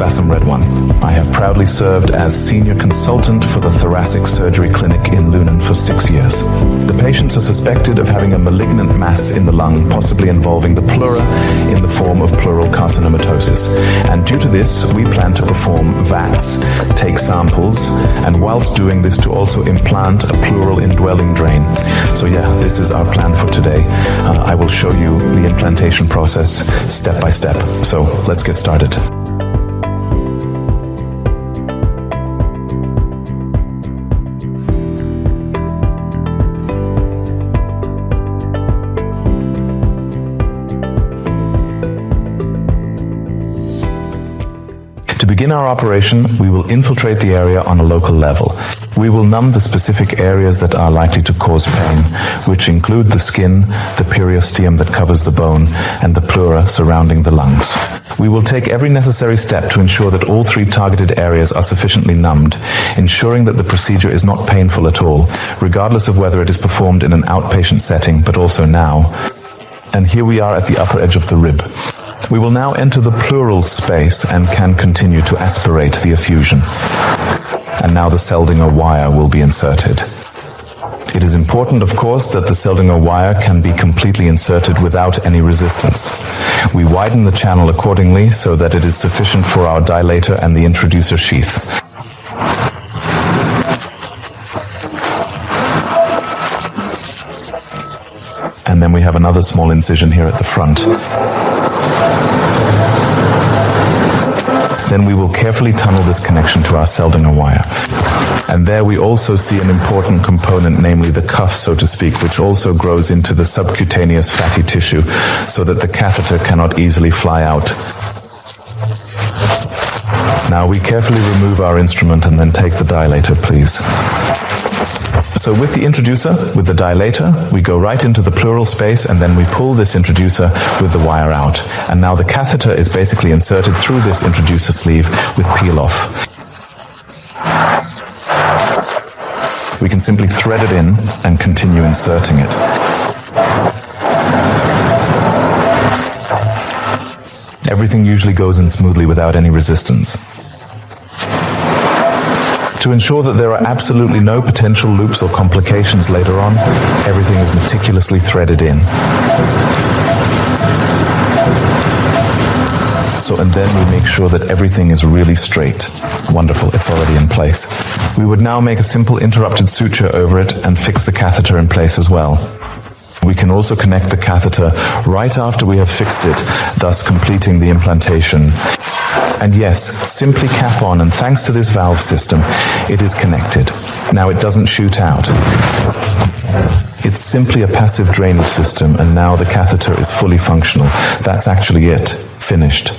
Bassam Redwan. I have proudly served as senior consultant for the thoracic surgery clinic in Lünen for 6 years. The patients are suspected of having a malignant mass in the lung, possibly involving the pleura in the form of pleural carcinomatosis. And due to this, we plan to perform VATS, take samples, and whilst doing this to also implant a pleural indwelling drain. So yeah, this is our plan for today. I will show you the implantation process step by step. So let's get started. To begin our operation, we will infiltrate the area on a local level. We will numb the specific areas that are likely to cause pain, which include the skin, the periosteum that covers the bone, and the pleura surrounding the lungs. We will take every necessary step to ensure that all 3 targeted areas are sufficiently numbed, ensuring that the procedure is not painful at all, regardless of whether it is performed in an outpatient setting, but also now. And here we are at the upper edge of the rib. We will now enter the pleural space and can continue to aspirate the effusion. And now the Seldinger wire will be inserted. It is important, of course, that the Seldinger wire can be completely inserted without any resistance. We widen the channel accordingly so that it is sufficient for our dilator and the introducer sheath. And then we have another small incision here at the front. Then we will carefully tunnel this connection to our Seldinger wire. And there we also see an important component, namely the cuff, so to speak, which also grows into the subcutaneous fatty tissue so that the catheter cannot easily fly out. Now we carefully remove our instrument and then take the dilator, please. So with the introducer, with the dilator, we go right into the pleural space and then we pull this introducer with the wire out. And now the catheter is basically inserted through this introducer sleeve with peel off. We can simply thread it in and continue inserting it. Everything usually goes in smoothly without any resistance. To ensure that there are absolutely no potential loops or complications later on, everything is meticulously threaded in. And then we make sure that everything is really straight. Wonderful, it's already in place. We would now make a simple interrupted suture over it and fix the catheter in place as well. We can also connect the catheter right after we have fixed it, thus completing the implantation. And yes, simply cap on, and thanks to this valve system, it is connected. Now it doesn't shoot out. It's simply a passive drainage system, and now the catheter is fully functional. That's actually it. Finished.